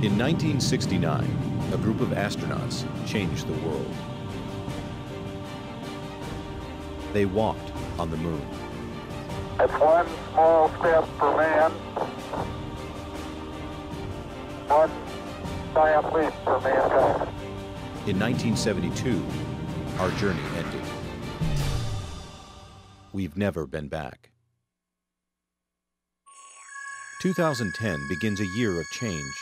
In 1969, a group of astronauts changed the world. They walked on the moon. It's one small step for man, one giant leap for mankind. In 1972, our journey ended. We've never been back. 2010 begins a year of change.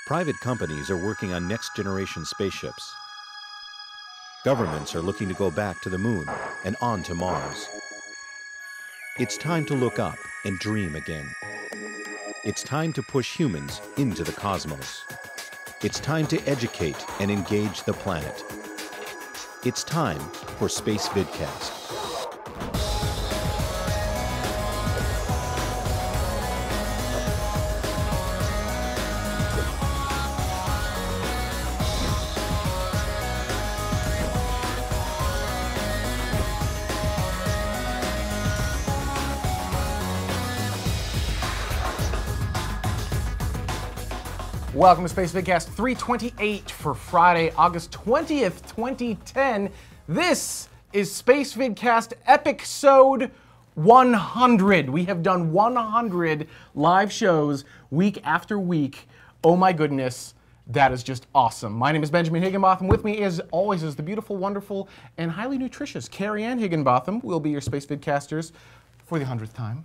Private companies are working on next-generation spaceships. Governments are looking to go back to the moon and on to Mars. It's time to look up and dream again. It's time to push humans into the cosmos. It's time to educate and engage the planet. It's time for Spacevidcast. Welcome to Spacevidcast 328 for Friday, August 20th, 2010. This is Spacevidcast episode 100. We have done 100 live shows week after week. Oh my goodness, that is just awesome. My name is Benjamin Higginbotham. With me, as always, is the beautiful, wonderful, and highly nutritious Carrie Ann Higginbotham. We'll be your Spacevidcasters for the 100th time.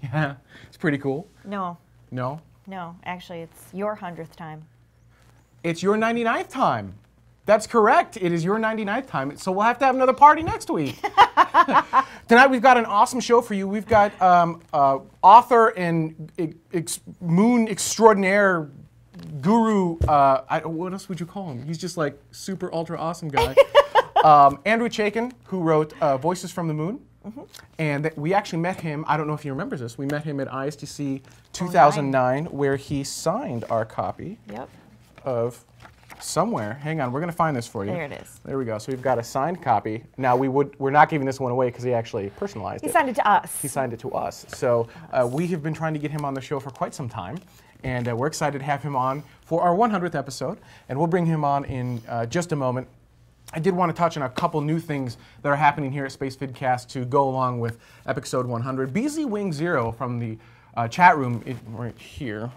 Yeah, it's pretty cool. No. No? No, actually, it's your 100th time. It's your 99th time. That's correct. It is your 99th time. So we'll have to have another party next week. Tonight we've got an awesome show for you. We've got author and moon extraordinaire guru. What else would you call him? He's just like super ultra awesome guy. Andrew Chaikin, who wrote Voyages from the Moon. Mm-hmm. And we actually met him, I don't know if he remembers this, we met him at ISTC 2009 where he signed our copy of somewhere. Hang on, we're going to find this for you. There it is. There we go. So we've got a signed copy. Now we're not giving this one away because he actually personalized it. He signed it to us. He signed it to us. So we have been trying to get him on the show for quite some time. And we're excited to have him on for our 100th episode. And we'll bring him on in just a moment. I did want to touch on a couple new things that are happening here at Spacevidcast to go along with episode 100. BZ Wing Zero from the chat room, right here,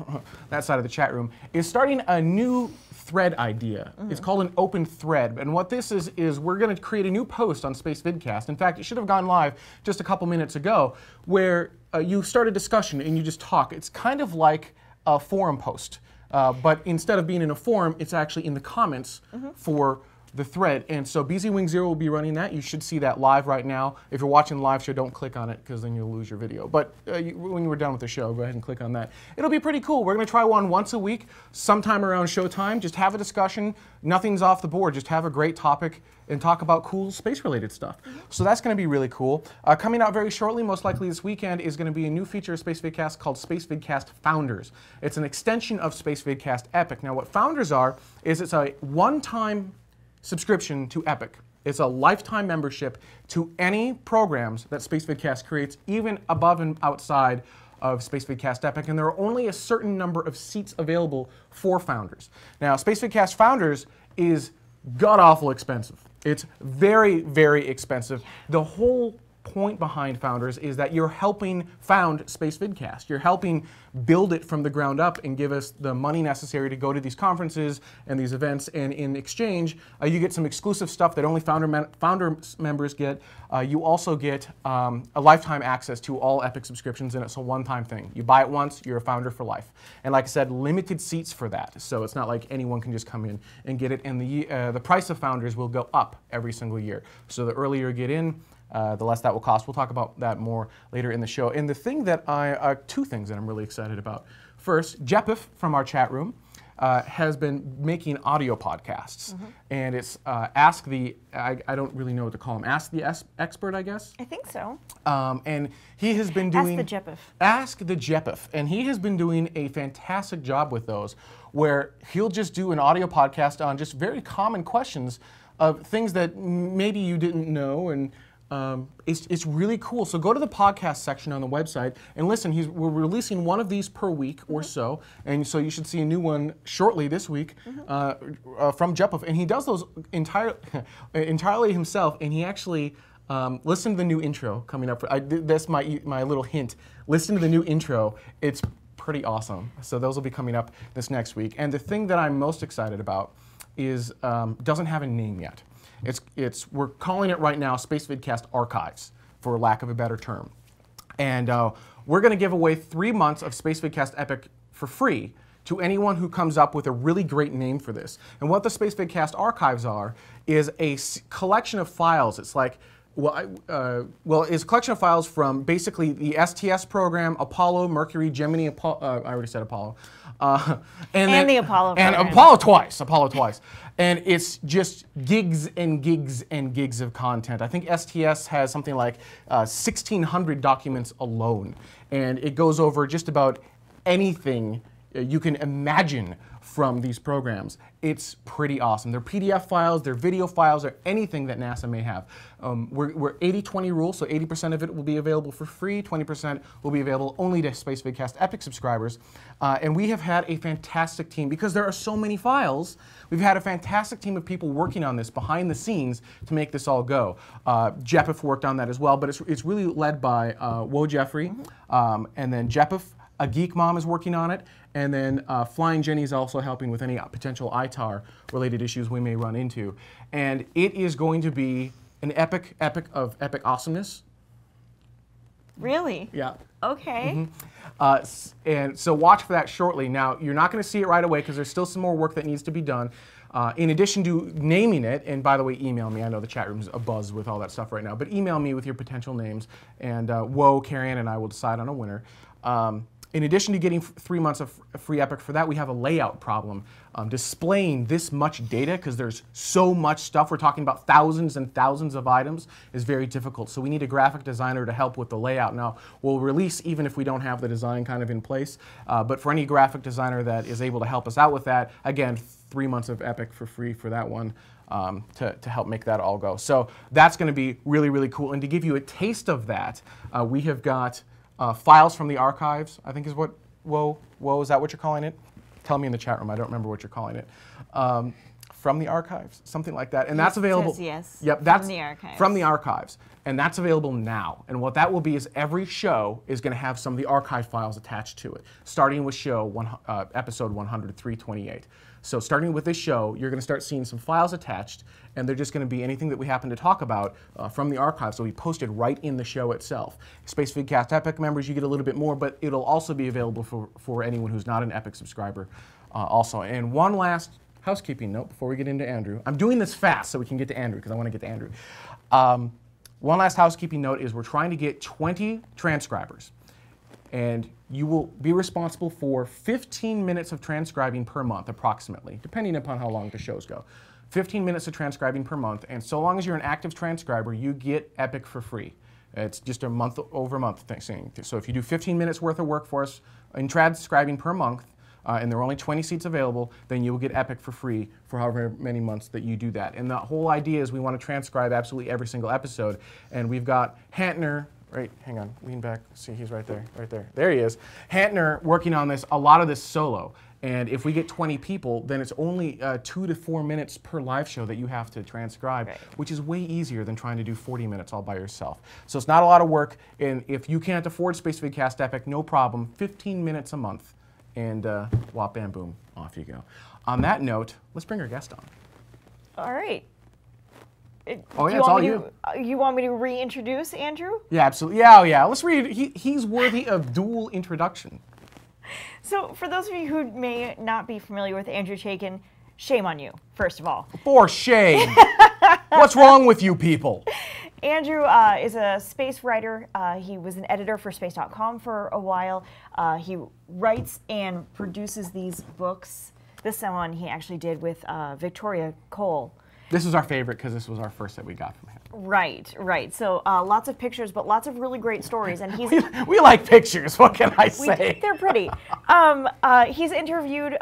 that side of the chat room, is starting a new thread idea. Mm-hmm. It's called an open thread. And what this is we're going to create a new post on Spacevidcast. In fact, it should have gone live just a couple minutes ago, where you start a discussion and you just talk. It's kind of like a forum post. But instead of being in a forum, it's actually in the comments for the thread. And so BZ Wing Zero will be running that. You should see that live right now. If you're watching the live show, don't click on it because then you'll lose your video. But when you were done with the show, go ahead and click on that. It'll be pretty cool. We're going to try one once a week, sometime around showtime. Just have a discussion. Nothing's off the board. Just have a great topic and talk about cool space-related stuff. So that's going to be really cool. Coming out very shortly, most likely this weekend, is going to be a new feature of Spacevidcast called Spacevidcast Founders. It's an extension of Spacevidcast Epic. Now what Founders are is it's a one-time subscription to Epic. It's a lifetime membership to any programs that Spacevidcast creates, even above and outside of Spacevidcast Epic, and there are only a certain number of seats available for Founders. Now, Spacevidcast Founders is god-awful expensive. It's very, very expensive. The whole point behind Founders is that you're helping found Spacevidcast. You're helping build it from the ground up and give us the money necessary to go to these conferences and these events, and in exchange, you get some exclusive stuff that only founder members get. You also get a lifetime access to all Epic subscriptions, and it's a one-time thing. You buy it once, you're a founder for life. And like I said, limited seats for that, so it's not like anyone can just come in and get it, and the price of Founders will go up every single year. So the earlier you get in, the less that will cost. We'll talk about that more later in the show. And the thing that two things that I'm really excited about. First, Jepif from our chat room has been making audio podcasts. And it's Ask the, I don't really know what to call him, Ask the Expert, I guess? I think so. And he has been doing... Ask the Jepif. Ask the Jepif. And he has been doing a fantastic job with those, where he'll just do an audio podcast on just very common questions of things that maybe you didn't know, and It's really cool. So go to the podcast section on the website and listen. We're releasing one of these per week or so, and so you should see a new one shortly this week from Jeff. And he does those entirely himself. And he actually listen to the new intro coming up. That's my little hint. Listen to the new intro. It's pretty awesome. So those will be coming up this next week. And the thing that I'm most excited about is doesn't have a name yet. We're calling it right now Spacevidcast Archives, for lack of a better term. And we're going to give away 3 months of Spacevidcast Epic for free to anyone who comes up with a really great name for this. And what the Spacevidcast Archives are is a collection of files. It's like, it's a collection of files from basically the STS program, Apollo, Mercury, Gemini, Apollo, I already said Apollo. And the Apollo program. And Apollo twice. And it's just gigs and gigs and gigs of content. I think STS has something like 1,600 documents alone. And it goes over just about anything you can imagine from these programs. It's pretty awesome. They're PDF files, they're video files, or anything that NASA may have. We're 80-20 rule, so 80% of it will be available for free, 20% will be available only to Spacevidcast Epic subscribers. And we have had a fantastic team, because there are so many files, we've had a fantastic team of people working on this behind the scenes to make this all go. Jeff worked on that as well, but it's really led by Wo Jeffrey, and then Jeff, a Geek Mom, is working on it, and then Flying Jenny is also helping with any potential ITAR-related issues we may run into. And it is going to be an epic of epic awesomeness. Really? Yeah. Okay. And so watch for that shortly. Now, you're not going to see it right away because there's still some more work that needs to be done. In addition to naming it, and by the way, email me. I know the chat room's abuzz with all that stuff right now, but email me with your potential names, and Wo, Carrie-Ann, and I will decide on a winner. In addition to getting 3 months of free Epic for that, we have a layout problem. Displaying this much data, because there's so much stuff, we're talking about thousands and thousands of items, is very difficult. So we need a graphic designer to help with the layout. Now, we'll release even if we don't have the design kind of in place. But for any graphic designer that is able to help us out with that, again, 3 months of Epic for free for that one. To help make that all go. So that's going to be really, really cool. And to give you a taste of that, we have got files from the archives, I think is what, Wo, is that what you're calling it? Tell me in the chat room, I don't remember what you're calling it. From the archives, something like that. And that's available. Yes, yep, that's from the archives. From the archives. And that's available now. And what that will be is every show is going to have some of the archive files attached to it, starting with episode 100-328. So starting with this show, you're going to start seeing some files attached, and they're just going to be anything that we happen to talk about from the archives. So we posted right in the show itself. Spacevidcast Epic members, you get a little bit more, but it'll also be available for anyone who's not an Epic subscriber also. And one last housekeeping note before we get into Andrew. I'm doing this fast so we can get to Andrew, because I want to get to Andrew. One last housekeeping note is we're trying to get 20 transcribers. And you will be responsible for 15 minutes of transcribing per month, approximately, depending upon how long the shows go. 15 minutes of transcribing per month, and so long as you're an active transcriber, you get Epic for free. It's just a month-over-month thing. So if you do 15 minutes worth of work for us in transcribing per month, and there are only 20 seats available, then you will get Epic for free for however many months that you do that. And the whole idea is we want to transcribe absolutely every single episode, and we've got Hantner. Right, hang on, lean back, see he's right there, There he is. Hantner working on this, a lot of this solo. And if we get 20 people, then it's only 2 to 4 minutes per live show that you have to transcribe, which is way easier than trying to do 40 minutes all by yourself. So it's not a lot of work, and if you can't afford Spacevidcast Epic, no problem, 15 minutes a month, and whop, bam, boom, off you go. On that note, let's bring our guest on. All right. Oh yeah, it's all you. You want me to reintroduce Andrew? Yeah, absolutely. Yeah. Let's read. He's worthy of dual introduction. So, for those of you who may not be familiar with Andrew Chaikin, shame on you, first of all. For shame. What's wrong with you people? Andrew is a space writer. He was an editor for Space.com for a while. He writes and produces these books. This one he actually did with Victoria Cole. This is our favorite because this was our first that we got from him. Right. So lots of pictures, but lots of really great stories. And he's we like pictures. What can I say? They're pretty. He's interviewed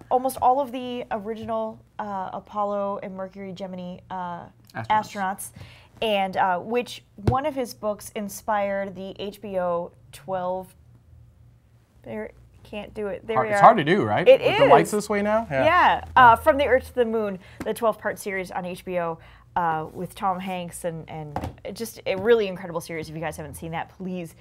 almost all of the original Apollo and Mercury Gemini astronauts. and which one of his books inspired the HBO 12. There, can't do it. There It's hard to do, right? It With is. the lights this way now? Yeah. From the Earth to the Moon, the 12-part series on HBO with Tom Hanks, and just a really incredible series. If you guys haven't seen that, please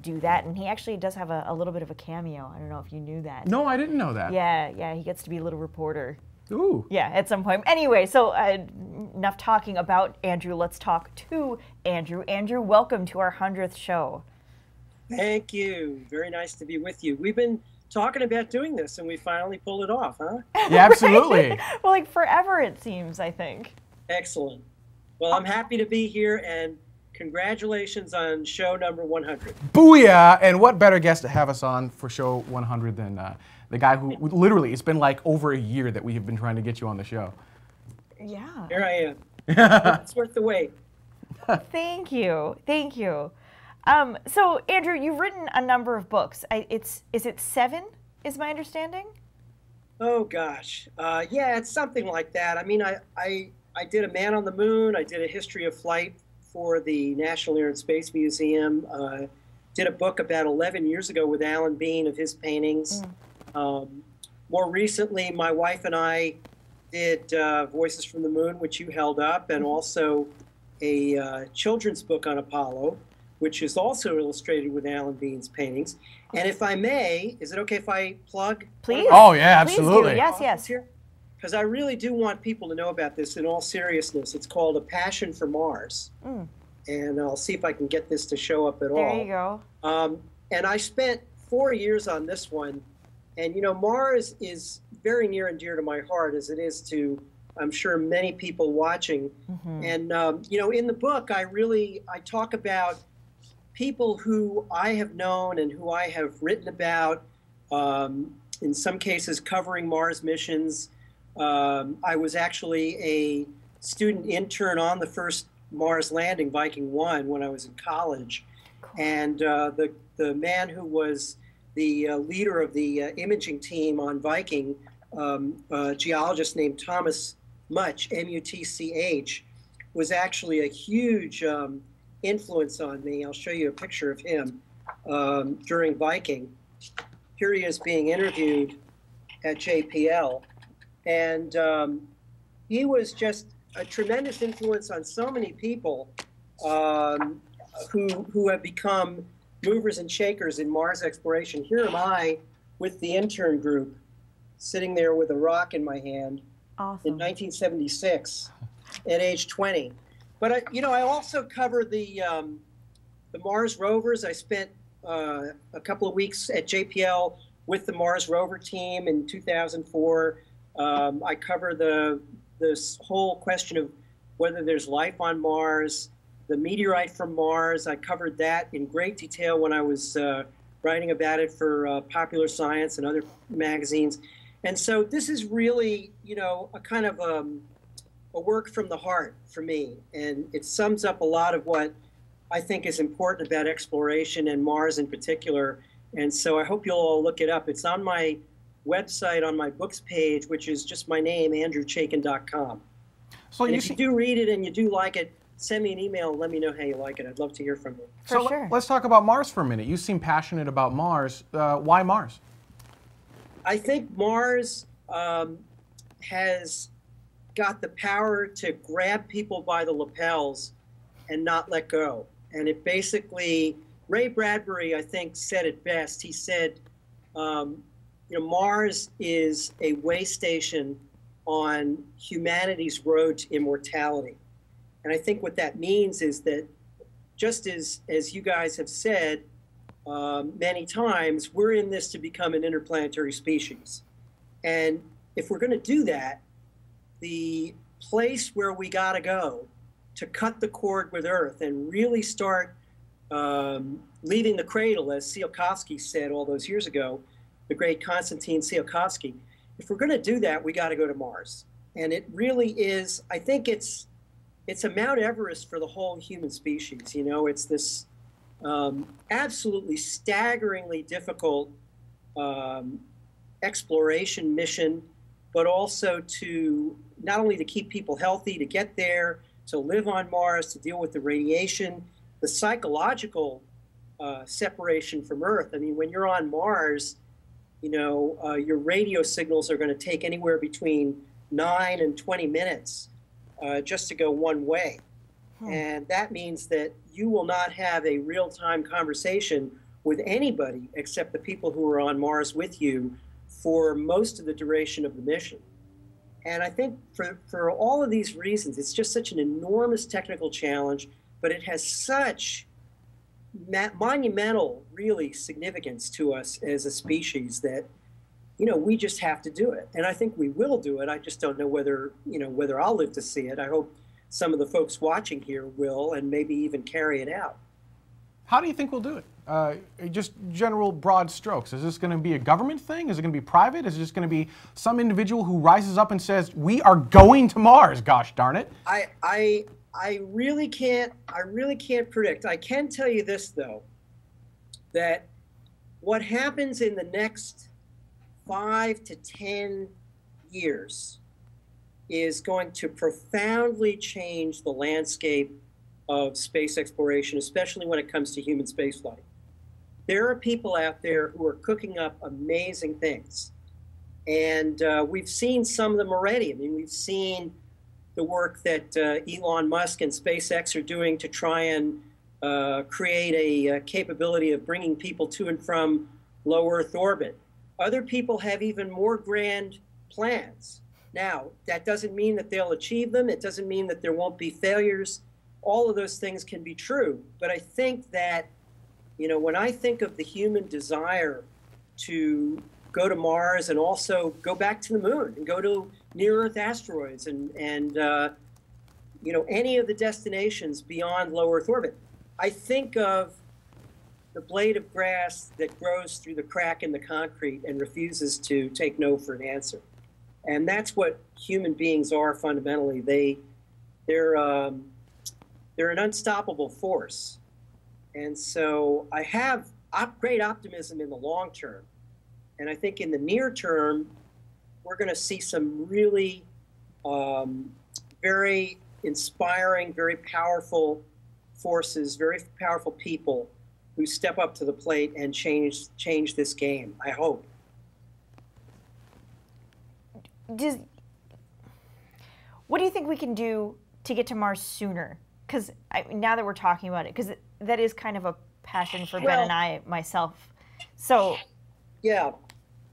do that. And he actually does have a little bit of a cameo. I don't know if you knew that. No, I didn't know that. Yeah, he gets to be a little reporter. Ooh. Yeah, at some point. Anyway, so enough talking about Andrew. Let's talk to Andrew. Andrew, welcome to our 100th show. Thank you. Very nice to be with you. We've been talking about doing this, and we finally pulled it off, huh? Yeah, absolutely. Well, like forever, it seems, I think. Excellent. Well, I'm happy to be here, and congratulations on show number 100. Booyah! And what better guest to have us on for show 100 than the guy who literally, it's been like over a year that we have been trying to get you on the show. Yeah. Here I am. It's worth the wait. Thank you. Thank you. So, Andrew, you've written a number of books. Is it 7, is my understanding? Oh, gosh. Yeah, it's something like that. I mean, I did A Man on the Moon. I did a history of flight for the National Air and Space Museum. Did a book about 11 years ago with Alan Bean of his paintings. More recently, my wife and I did Voices from the Moon, which you held up, and also a children's book on Apollo, which is also illustrated with Alan Bean's paintings. And if I may, is it okay if I plug? Please. Oh, yeah, absolutely. Please do. Yes. Because I really do want people to know about this in all seriousness. It's called A Passion for Mars. And I'll see if I can get this to show up at all. There you go. And I spent 4 years on this one. And, you know, Mars is very near and dear to my heart, as it is to, I'm sure, many people watching. And, you know, in the book, I talk about people who I have known and who I have written about, in some cases covering Mars missions. I was actually a student intern on the first Mars landing, Viking 1, when I was in college. And the man who was the leader of the imaging team on Viking, a geologist named Thomas Much, M-U-T-C-H, was actually a huge influence on me. I'll show you a picture of him during Viking. Here he is being interviewed at JPL. And he was just a tremendous influence on so many people who have become movers and shakers in Mars exploration. Here am I with the intern group, sitting there with a rock in my hand in 1976 at age 20. But you know, I also cover the Mars rovers. I spent a couple of weeks at JPL with the Mars rover team in 2004. I cover this whole question of whether there's life on Mars, the meteorite from Mars. I covered that in great detail when I was writing about it for Popular Science and other magazines. And so this is really, you know, a kind of a work from the heart for me. And it sums up a lot of what I think is important about exploration and Mars in particular. And so I hope you'll all look it up. It's on my website, on my books page, which is just my name, andrewchaikin.com. So and if you do read it and you do like it, send me an email and let me know how you like it. I'd love to hear from you. For sure. Let's talk about Mars for a minute. You seem passionate about Mars. Why Mars? I think Mars has got the power to grab people by the lapels and not let go. And it basically, Ray Bradbury, I think, said it best. He said, you know, Mars is a way station on humanity's road to immortality. And I think what that means is that, just as you guys have said many times, we're in this to become an interplanetary species. And if we're going to do that, the place where we got to go to cut the cord with Earth and really start leaving the cradle, as Tsiolkovsky said all those years ago, the great Konstantin Tsiolkovsky, if we're going to do that, we got to go to Mars. And it really is, I think it's a Mount Everest for the whole human species. You know, it's this absolutely staggeringly difficult exploration mission, but also to not only to keep people healthy, to get there, to live on Mars, to deal with the radiation, the psychological separation from Earth. I mean, when you're on Mars, you know, your radio signals are going to take anywhere between 9 and 20 minutes just to go one way. And that means that you will not have a real-time conversation with anybody except the people who are on Mars with you for most of the duration of the mission. And I think for all of these reasons, it's just such an enormous technical challenge, but it has such monumental, really, significance to us as a species that, you know, we just have to do it. And I think we will do it. I just don't know whether, you know, whether I'll live to see it. I hope some of the folks watching here will, and maybe even carry it out. How do you think we'll do it? Just general broad strokes. Is this going to be a government thing? Is it going to be private? Is it just going to be some individual who rises up and says, we are going to Mars, gosh darn it? I really can't predict. I can tell you this, though, that what happens in the next 5 to 10 years is going to profoundly change the landscape of space exploration, especially when it comes to human spaceflight. There are people out there who are cooking up amazing things. And we've seen some of them already. I mean, we've seen the work that Elon Musk and SpaceX are doing to try and create a capability of bringing people to and from low Earth orbit. Other people have even more grand plans. Now, that doesn't mean that they'll achieve them. It doesn't mean that there won't be failures. All of those things can be true. But I think that, you know, when I think of the human desire to go to Mars and also go back to the moon and go to near-Earth asteroids and you know, any of the destinations beyond low Earth orbit, I think of the blade of grass that grows through the crack in the concrete and refuses to take no for an answer. And that's what human beings are fundamentally. They're an unstoppable force. And so I have great optimism in the long term. And I think in the near term, we're going to see some really very inspiring, very powerful forces, very powerful people who step up to the plate and change this game, I hope. What do you think we can do to get to Mars sooner? Because now that we're talking about it, because that is kind of a passion for Ben and I myself. So, yeah,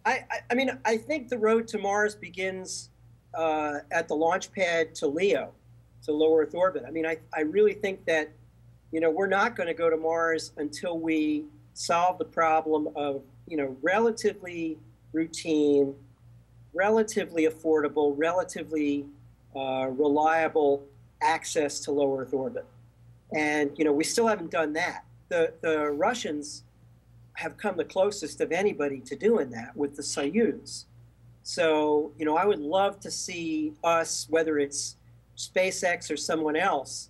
I mean, I think the road to Mars begins at the launch pad to LEO, to low Earth orbit. I mean, I really think that, you know, we're not going to go to Mars until we solve the problem of, you know, relatively routine, relatively affordable, relatively reliable access to low Earth orbit. And, you know, we still haven't done that. The Russians have come the closest of anybody to doing that with the Soyuz. So, you know, I would love to see us, whether it's SpaceX or someone else,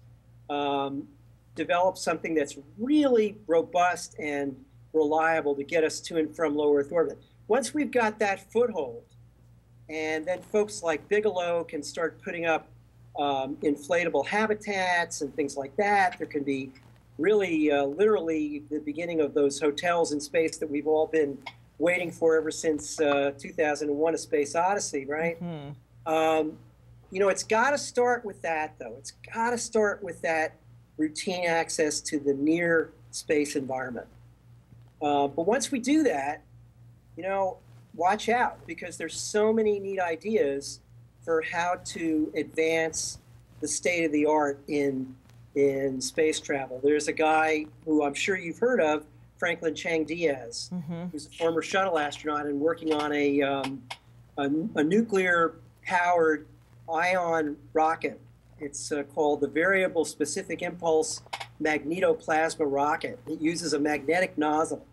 develop something that's really robust and reliable to get us to and from low Earth orbit. Once we've got that foothold, and then folks like Bigelow can start putting up inflatable habitats and things like that. There can be really, literally the beginning of those hotels in space that we've all been waiting for ever since 2001: A Space Odyssey, right? Mm-hmm. You know, it's got to start with that, though. It's got to start with that routine access to the near space environment. But once we do that, you know, watch out, because there's so many neat ideas for how to advance the state of the art in space travel. There's a guy who I'm sure you've heard of, Franklin Chang Diaz, mm-hmm. who's a former shuttle astronaut and working on a nuclear-powered ion rocket. It's called the Variable Specific Impulse Magnetoplasma Rocket. It uses a magnetic nozzle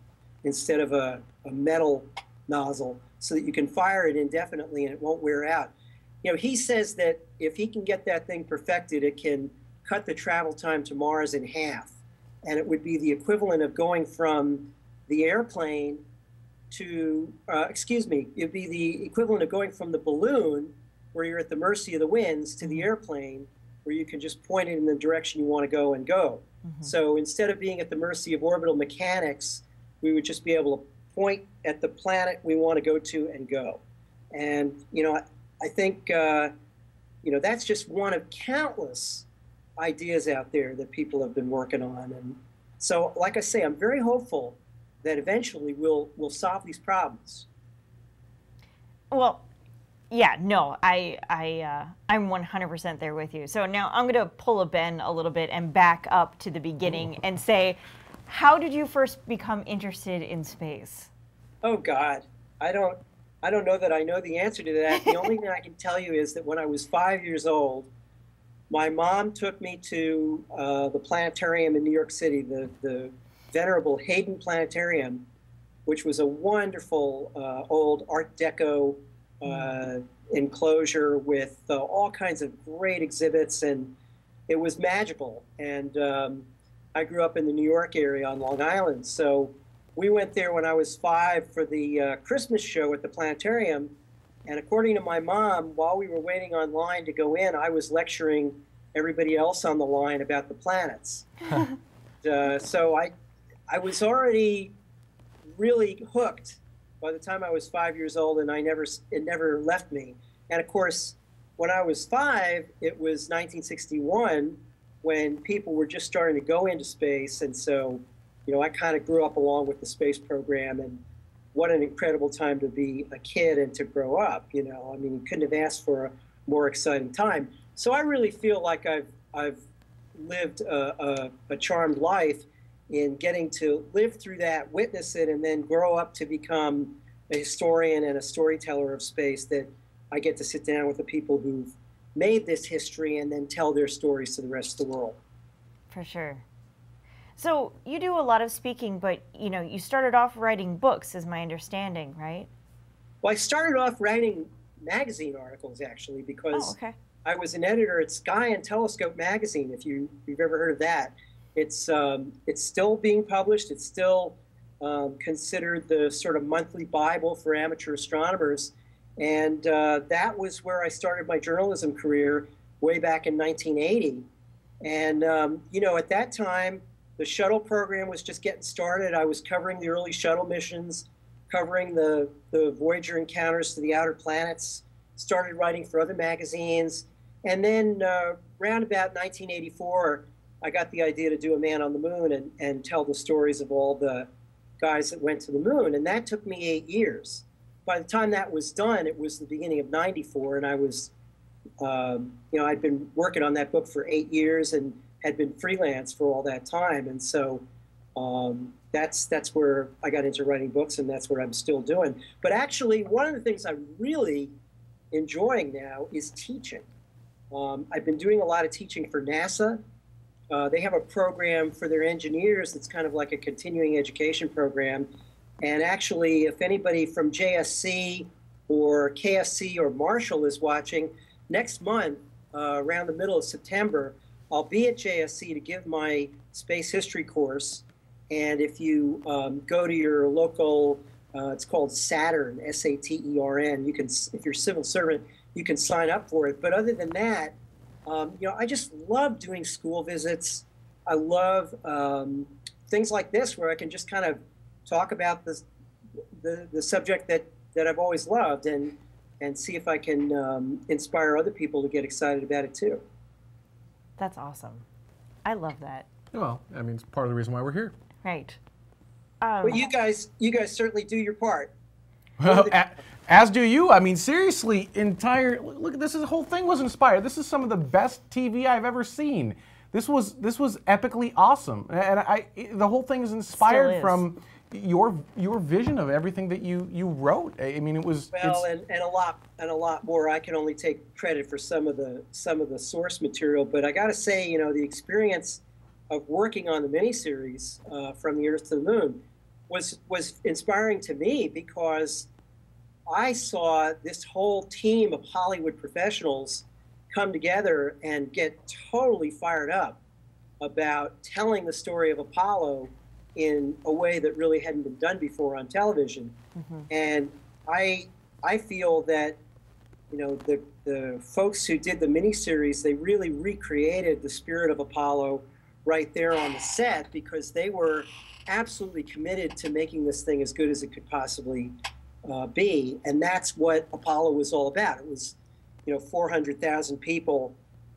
instead of a metal nozzle, so that you can fire it indefinitely and it won't wear out. You know, he says that if he can get that thing perfected, it can cut the travel time to Mars in half. And it would be the equivalent of going from the airplane to, it'd be the equivalent of going from the balloon, where you're at the mercy of the winds, to the airplane, where you can just point it in the direction you want to go and go. So instead of being at the mercy of orbital mechanics, we would just be able to point at the planet we want to go to and go. And, you know, I think, you know, that's just one of countless ideas out there that people have been working on. And so, like I say, I'm very hopeful that eventually we'll solve these problems. Well, yeah, no, I'm 100% there with you. So now I'm going to pull a Ben a little bit and back up to the beginning and say, how did you first become interested in space? Oh God, I don't know that I know the answer to that. The only thing I can tell you is that when I was 5 years old, my mom took me to the planetarium in New York City, the venerable Hayden Planetarium, which was a wonderful old Art Deco enclosure with all kinds of great exhibits, and it was magical. And I grew up in the New York area on Long Island, so we went there when I was 5 for the Christmas show at the planetarium. And according to my mom, while we were waiting online to go in, I was lecturing everybody else on the line about the planets. So I was already really hooked by the time I was 5 years old, and it never left me. And of course, when I was 5, it was 1961 when people were just starting to go into space. And so, you know, I kind of grew up along with the space program, and what an incredible time to be a kid and to grow up. You know, I mean, you couldn't have asked for a more exciting time. So I really feel like I've lived a charmed life in getting to live through that, witness it, and then grow up to become a historian and a storyteller of space, that I get to sit down with the people who've made this history and then tell their stories to the rest of the world. For sure. So you do a lot of speaking, but you know, you started off writing books, is my understanding, right? Well, I started off writing magazine articles, actually, because I was an editor at Sky and Telescope magazine, if you've ever heard of that. It's still being published. It's still considered the sort of monthly Bible for amateur astronomers. And that was where I started my journalism career way back in 1980. And, you know, at that time, the shuttle program was just getting started. I was covering the early shuttle missions, covering the Voyager encounters to the outer planets, started writing for other magazines. And then around about 1984, I got the idea to do a Man on the Moon and tell the stories of all the guys that went to the moon. And that took me 8 years. By the time that was done, it was the beginning of '94, and I was, you know, I'd been working on that book for 8 years and had been freelance for all that time. And so that's where I got into writing books, and that's what I'm still doing. But actually, one of the things I'm really enjoying now is teaching. I've been doing a lot of teaching for NASA. They have a program for their engineers that's kind of like a continuing education program. And actually, if anybody from JSC or KSC or Marshall is watching, next month, around the middle of September, I'll be at JSC to give my space history course. And if you go to your local, it's called Saturn, S-A-T-E-R-N, you can, if you're a civil servant, you can sign up for it. But other than that, you know, I just love doing school visits. I love things like this, where I can just kind of talk about the subject that I've always loved, and see if I can inspire other people to get excited about it too. That's awesome. I love that. Well, I mean, it's part of the reason why we're here. Right. Well, you guys certainly do your part. Well, as do you. I mean, seriously, look, this whole thing was inspired. This is some of the best TV I've ever seen. This was epically awesome, and the whole thing is inspired from your vision of everything that you wrote. I mean, it was and a lot more. I can only take credit for some of the source material, but I got to say, you know, the experience of working on the miniseries From the Earth to the Moon was inspiring to me, because I saw this whole team of Hollywood professionals come together and get totally fired up about telling the story of Apollo in a way that really hadn't been done before on television. And I feel that the folks who did the miniseries, they really recreated the spirit of Apollo right there on the set, because they were absolutely committed to making this thing as good as it could possibly be. And that's what Apollo was all about. It was, 400,000 people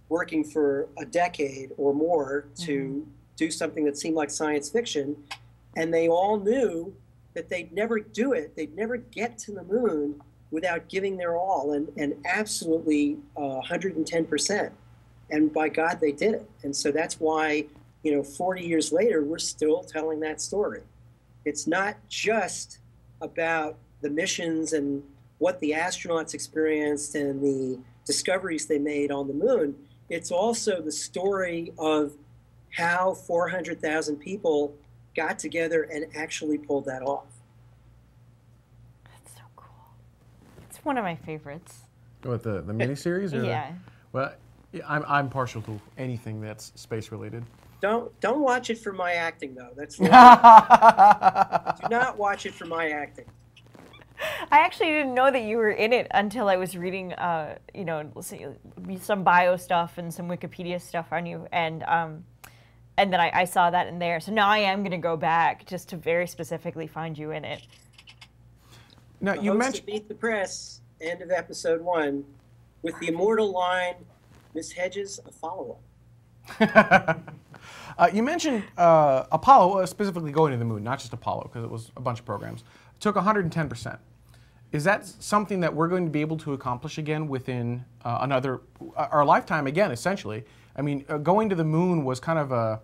working for a decade or more to do something that seemed like science fiction. And they all knew that they'd never do it. They'd never get to the moon without giving their all, and absolutely 110%. And by God, they did it. And so that's why, 40 years later, we're still telling that story. It's not just about the missions and what the astronauts experienced and the discoveries they made on the moon. It's also the story of how 400,000 people got together and actually pulled that off. That's so cool. It's one of my favorites. What, the miniseries? Or yeah. Well, I'm partial to anything that's space related. Don't watch it for my acting, though. That's do not watch it for my acting. I actually didn't know that you were in it until I was reading, some bio stuff and some Wikipedia stuff on you, and then I saw that in there. So now I am going to go back just to very specifically find you in it. Now you mentioned Meet the Press, end of episode 1, with the immortal line, "Miss Hedges, a follow-up." You mentioned Apollo, specifically going to the moon, not just Apollo, because it was a bunch of programs. It took 110%. Is that something that we're going to be able to accomplish again within our lifetime again, essentially? I mean, going to the moon was kind of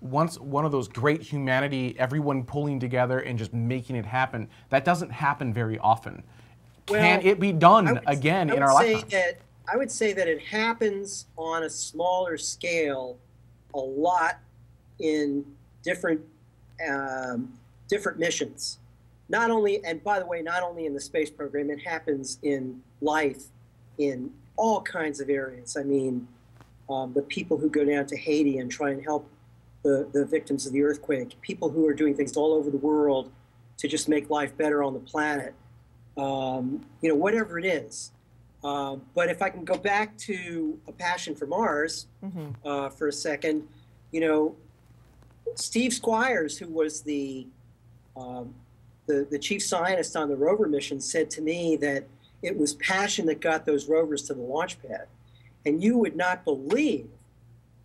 once one of those great humanity, everyone pulling together and just making it happen. That doesn't happen very often. Can it be done again in our lifetime? I would say that it happens on a smaller scale a lot in different missions. Not only, and by the way, not only in the space program, it happens in life in all kinds of areas. I mean, the people who go down to Haiti and try and help the victims of the earthquake, people who are doing things all over the world to just make life better on the planet, whatever it is. But if I can go back to A Passion for Mars for a second, Steve Squires, who was the chief scientist on the rover mission, said to me that it was passion that got those rovers to the launch pad. And you would not believe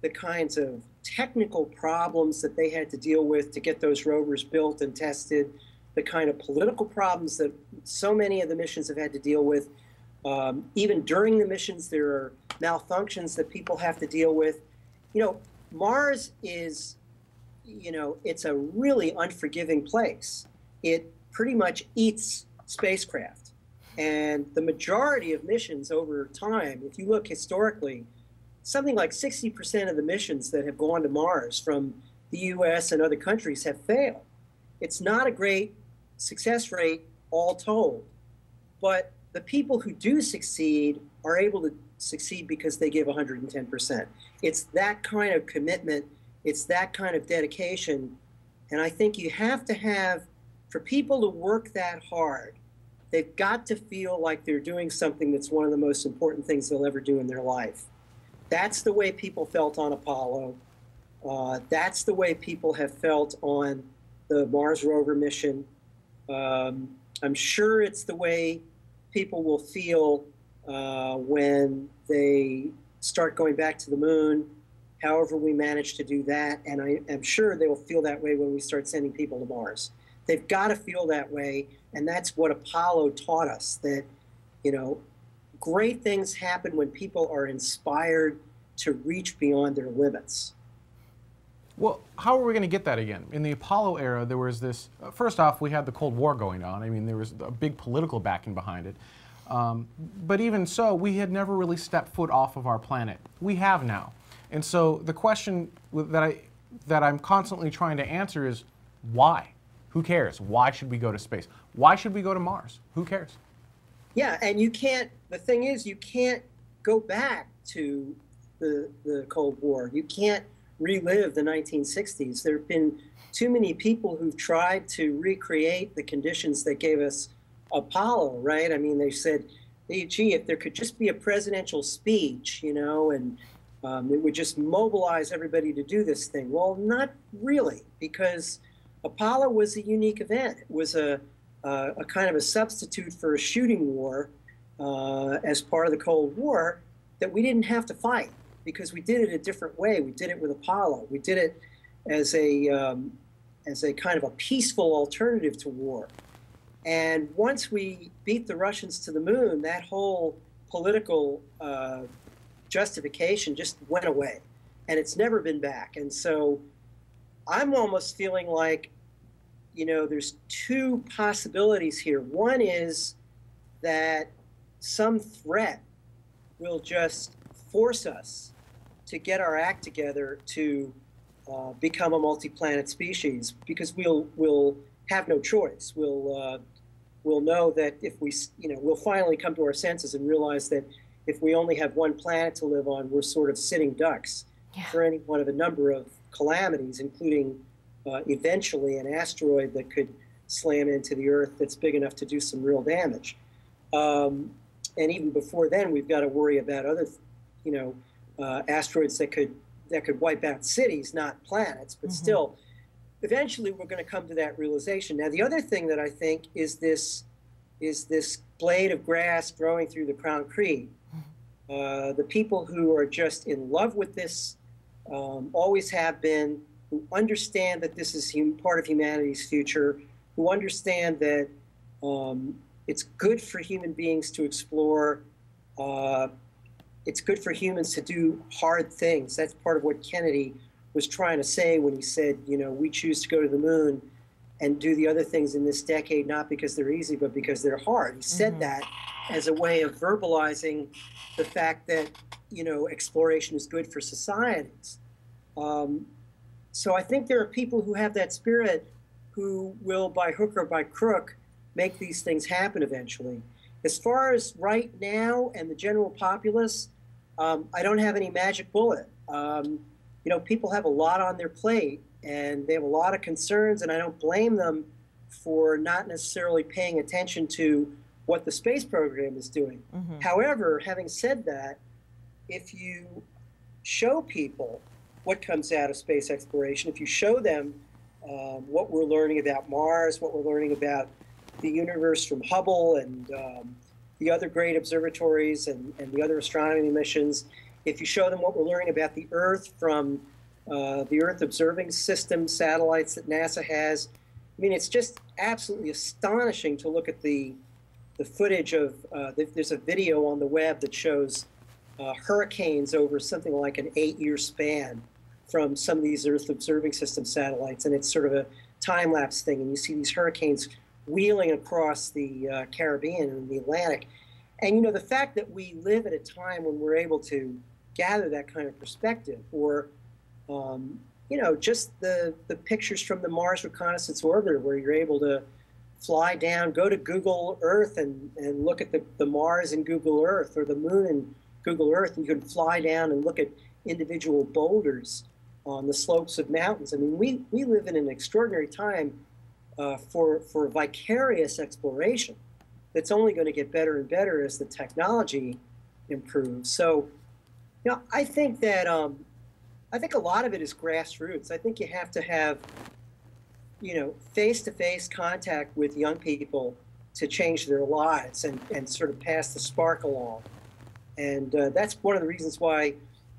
the kinds of technical problems that they had to deal with to get those rovers built and tested, the kind of political problems that so many of the missions have had to deal with. Even during the missions, there are malfunctions that people have to deal with. Mars is, it's a really unforgiving place. It pretty much eats spacecraft. And the majority of missions over time, if you look historically, something like 60% of the missions that have gone to Mars from the US and other countries have failed. It's not a great success rate all told, but the people who do succeed are able to succeed because they give 110%. It's that kind of commitment, it's that kind of dedication, and I think you have to have, for people to work that hard, they've got to feel like they're doing something that's one of the most important things they'll ever do in their life. That's the way people felt on Apollo. That's the way people have felt on the Mars rover mission. I'm sure it's the way people will feel when they start going back to the moon, however we manage to do that. And I am sure they will feel that way when we start sending people to Mars. They've got to feel that way, and that's what Apollo taught us, that, great things happen when people are inspired to reach beyond their limits. Well, how are we going to get that again? In the Apollo era, there was this, first off, we had the Cold War going on. I mean, there was a big political backing behind it. But even so, we had never really stepped foot off of our planet. We have now. And so the question that I'm constantly trying to answer is, why? Who cares? Why should we go to space? Why should we go to Mars? Who cares? Yeah, and the thing is, you can't go back to the Cold War. You can't relive the 1960s. There have been too many people who've tried to recreate the conditions that gave us Apollo, right? I mean, they said, gee, if there could just be a presidential speech, you know, and it would just mobilize everybody to do this thing. Well, not really, because Apollo was a unique event. It was a kind of a substitute for a shooting war as part of the Cold War that we didn't have to fight, because we did it a different way. We did it with Apollo. We did it as a kind of a peaceful alternative to war. And once we beat the Russians to the moon, that whole political justification just went away, and it's never been back. And so I'm almost feeling like, you know, there's two possibilities here. One is that some threat will just force us to get our act together to become a multi-planet species, because we'll have no choice. We'll know that if we, you know, we'll finally come to our senses and realize that if we only have one planet to live on, we're sort of sitting ducks for any one of a number of calamities, including eventually an asteroid that could slam into the Earth that's big enough to do some real damage. And even before then, we've got to worry about other, you know, asteroids that could wipe out cities, not planets. But still, eventually we're going to come to that realization. Now, the other thing that I think is this blade of grass growing through the concrete. The people who are just in love with this, always have been, who understand that this is part of humanity's future, who understand that it's good for human beings to explore. It's good for humans to do hard things. That's part of what Kennedy was trying to say when he said, you know, we choose to go to the moon and do the other things in this decade, not because they're easy, but because they're hard. He said that as a way of verbalizing the fact that, you know, exploration is good for societies. So I think there are people who have that spirit who will, by hook or by crook, make these things happen eventually. As far as right now and the general populace, I don't have any magic bullet. You know, people have a lot on their plate, and they have a lot of concerns, and I don't blame them for not necessarily paying attention to what the space program is doing. However, having said that, if you show people what comes out of space exploration, if you show them what we're learning about Mars, what we're learning about the universe from Hubble and the other great observatories and the other astronomy missions, if you show them what we're learning about the Earth from the Earth Observing System satellites that NASA has, I mean, it's just absolutely astonishing to look at the footage of, there's a video on the web that shows hurricanes over something like an 8-year span from some of these Earth Observing System satellites, and it's sort of a time-lapse thing, and you see these hurricanes wheeling across the Caribbean and the Atlantic. And, you know, the fact that we live at a time when we're able to gather that kind of perspective, or, you know, just the pictures from the Mars Reconnaissance Orbiter, where you're able to fly down, go to Google Earth and look at the Mars in Google Earth, or the Moon in Google Earth, and you can fly down and look at individual boulders on the slopes of mountains. I mean, we live in an extraordinary time for vicarious exploration that's only going to get better and better as the technology improves. So, you know, I think that I think a lot of it is grassroots. I think you have to have, you know, face-to-face contact with young people to change their lives and sort of pass the spark along. And that's one of the reasons why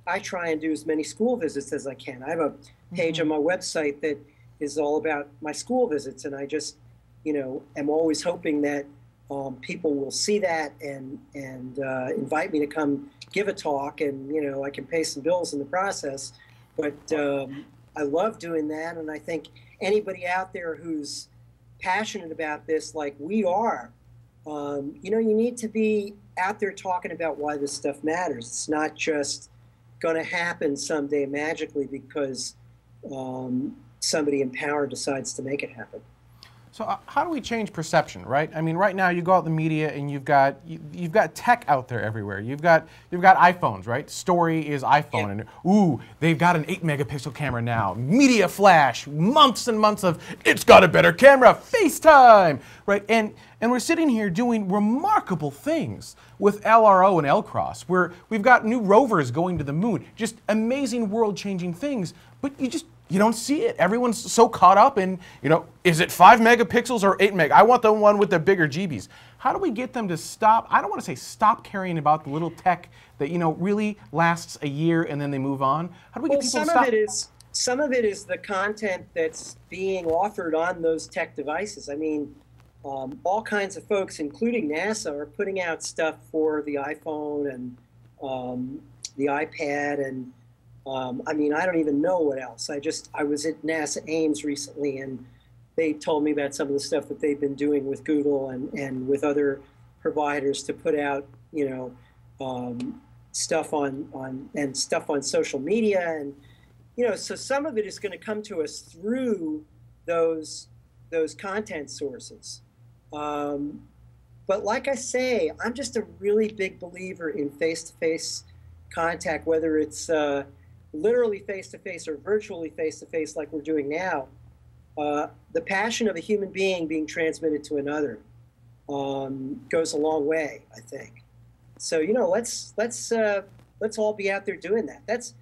I try and do as many school visits as I can. I have a page on my website that is all about my school visits, and I just, you know, am always hoping that people will see that and invite me to come give a talk, and, you know, I can pay some bills in the process. But I love doing that, and I think anybody out there who's passionate about this, like we are, you know, you need to be out there talking about why this stuff matters. It's not just going to happen someday magically because somebody in power decides to make it happen. So how do we change perception, right? I mean, right now you go out in the media and you've got tech out there everywhere. You've got iPhones, right? Story is iPhone, and ooh, they've got an 8-megapixel camera now. Media flash, months and months of it's got a better camera, FaceTime, right? And we're sitting here doing remarkable things with LRO and LCROSS, where we've got new rovers going to the moon, just amazing world-changing things, but you don't see it. Everyone's so caught up in, is it 5 megapixels or 8 meg? I want the one with the bigger GBs. How do we get them to stop? I don't want to say stop caring about the little tech that, really lasts a year and then they move on. How do we get people to stop? Some of it is the content that's being offered on those tech devices. I mean, all kinds of folks, including NASA, are putting out stuff for the iPhone and the iPad and I mean, I don't even know what else. I was at NASA Ames recently, and they told me about some of the stuff that they've been doing with Google and with other providers to put out, stuff on social media, and so some of it is going to come to us through those content sources. But like I say, I'm just a really big believer in face-to-face contact, whether it's literally face-to-face or virtually face-to-face like we're doing now. The passion of a human being transmitted to another goes a long way, I think. So let's all be out there doing that. That's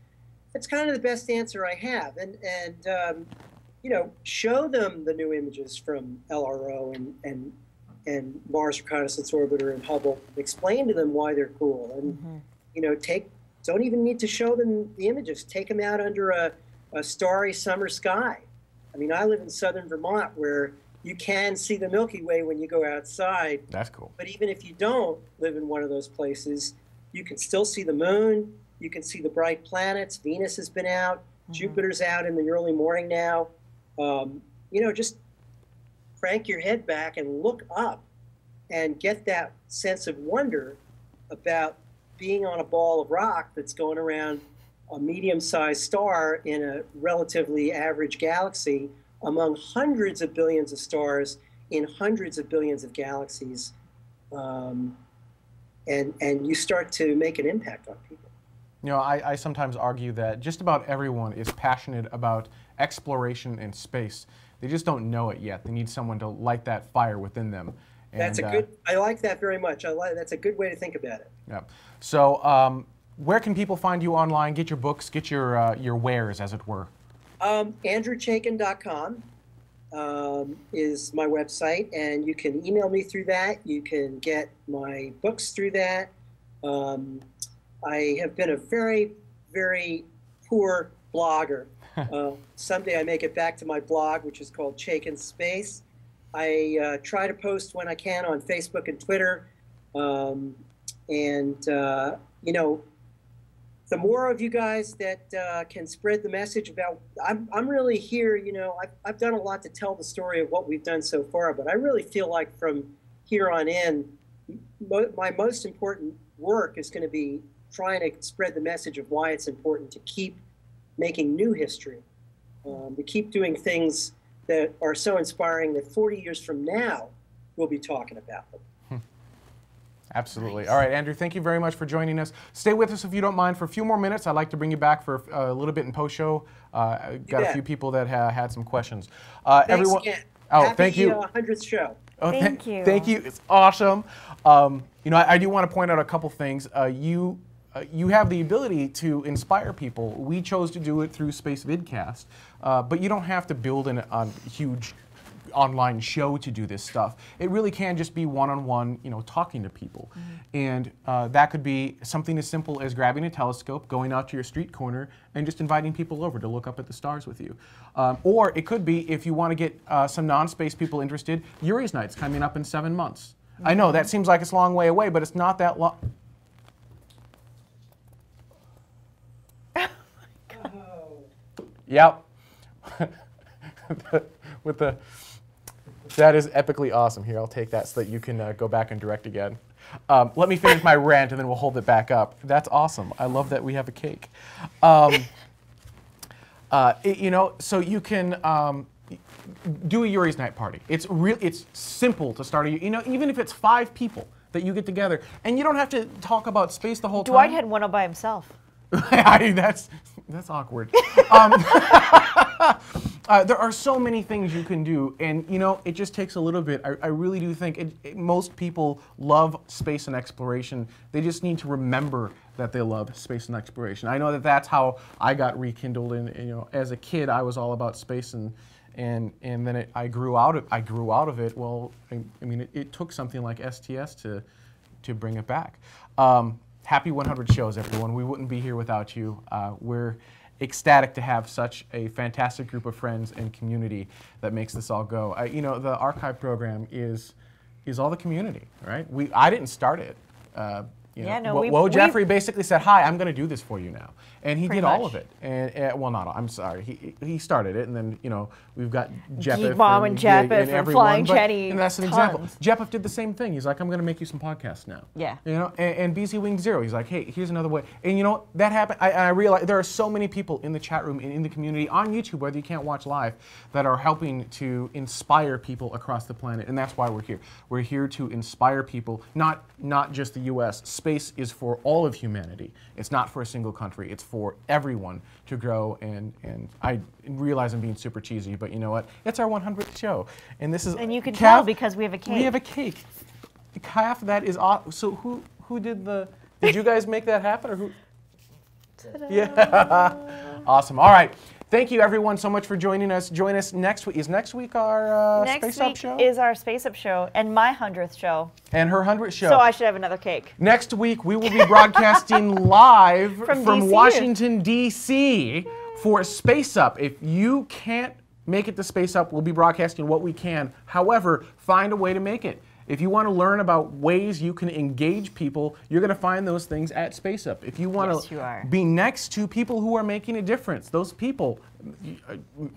kind of the best answer I have, and show them the new images from LRO and Mars Reconnaissance Orbiter and Hubble. Explain to them why they're cool, and don't even need to show them the images. Take them out under a starry summer sky. I mean, I live in southern Vermont where you can see the Milky Way when you go outside. That's cool. But even if you don't live in one of those places, you can still see the moon. You can see the bright planets. Venus has been out. Jupiter's out in the early morning now. Just crank your head back and look up and get that sense of wonder about being on a ball of rock that's going around a medium-sized star in a relatively average galaxy among hundreds of billions of stars in hundreds of billions of galaxies. And you start to make an impact on people. I sometimes argue that just about everyone is passionate about exploration in space. They just don't know it yet. They need someone to light that fire within them. And, I like that very much. That's a good way to think about it. Yeah. So where can people find you online, get your books, get your wares, as it were? AndrewChaikin.com is my website, and you can email me through that. You can get my books through that. I have been a very, very poor blogger. Someday I make it back to my blog, which is called Chaikin Space. I try to post when I can on Facebook and Twitter. The more of you guys that can spread the message about, I'm really here, I've done a lot to tell the story of what we've done so far, but I really feel like from here on in, my most important work is going to be trying to spread the message of why it's important to keep making new history, to keep doing things that are so inspiring that 40 years from now, we'll be talking about them. Absolutely. Nice. All right, Andrew, thank you very much for joining us. Stay with us if you don't mind for a few more minutes. I'd like to bring you back for a little bit in post-show. Got a few people that had some questions. Thanks everyone, again. Oh, thank you. Happy 100th show. Oh, Thank you. Thank you. It's awesome. I do want to point out a couple things. You have the ability to inspire people. We chose to do it through Spacevidcast, but you don't have to build a huge online show to do this stuff. It really can just be one-on-one, talking to people. And that could be something as simple as grabbing a telescope, going out to your street corner, and just inviting people over to look up at the stars with you. Or it could be, if you want to get some non-space people interested, Yuri's Night's coming up in 7 months. I know, that seems like it's a long way away, but it's not that long. Yep. That is epically awesome. Here, I'll take that so that you can go back and direct again. Let me finish my rant and then we'll hold it back up. That's awesome. I love that we have a cake. So you can do a Yuri's Night party. It's simple to start even if it's 5 people that you get together, and you don't have to talk about space the whole time. Dwight had one all by himself. That's awkward. There are so many things you can do, and it just takes a little bit. I really do think most people love space and exploration. They just need to remember that they love space and exploration. I know that that's how I got rekindled, and as a kid I was all about space, and then I grew out of it. Well, I mean, it took something like STS to bring it back. Happy 100 shows, everyone. We wouldn't be here without you. We're ecstatic to have such a fantastic group of friends and community that makes this all go. The archive program is all the community, right? I didn't start it. Jeffrey basically said, "Hi, I'm going to do this for you now," and he did all of it. And well, not all. I'm sorry. He started it, and then we've got Jeff Mom and Jeff and Flying Jenny. And that's an example. Jeff did the same thing. He's like, "I'm going to make you some podcasts now." Yeah. And BZ Wing Zero, he's like, "Hey, here's another way." And that happened. I realized there are so many people in the chat room and in the community on YouTube, whether you can't watch live, that are helping to inspire people across the planet, and that's why we're here. We're here to inspire people, not just the U.S. Space is for all of humanity. It's not for a single country. It's for everyone to grow. And I realize I'm being super cheesy, but you know what? It's our 100th show, and this is. And you can tell because we have a cake. We have a cake. Calf, that is awesome. So who did the? Did you guys make that happen, or who? Yeah. Awesome. All right. Thank you, everyone, so much for joining us. Join us next week. Is next week our Space Up show? Next week is our Space Up show and my 100th show. And her 100th show. So I should have another cake. Next week, we will be broadcasting live from DC. Washington, D.C. for Space Up. If you can't make it to Space Up, we'll be broadcasting what we can. However, find a way to make it. If you want to learn about ways you can engage people, you're going to find those things at Space Up. If you want to be next to people who are making a difference, those people,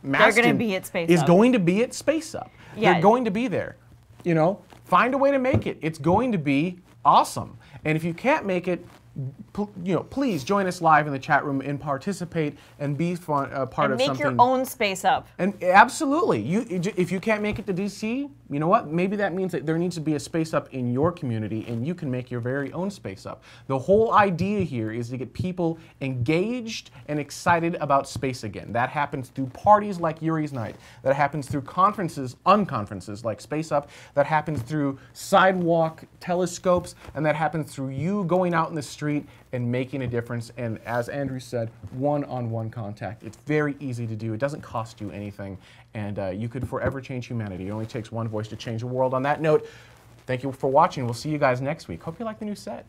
they're going to be at Space Up. Is going to be at Space Up. Yeah. They're going to be there. Find a way to make it. It's going to be awesome. And if you can't make it, please join us live in the chat room and participate and be part of something. And make your own Space Up. And absolutely, if you can't make it to DC, you know what? Maybe that means that there needs to be a Space Up in your community, and you can make your very own Space Up. The whole idea here is to get people engaged and excited about space again. That happens through parties like Yuri's Night. That happens through unconferences like Space Up. That happens through sidewalk telescopes, and that happens through you going out in the street and making a difference. And as Andrew said, one-on-one contact. It's very easy to do. It doesn't cost you anything, and you could forever change humanity. It only takes one voice to change the world. On that note, thank you for watching. We'll see you guys next week. Hope you like the new set.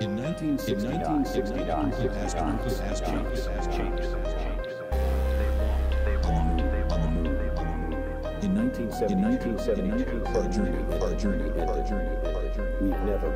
In 1969, the astronauts on the moon. In 1970, our journey. We've never.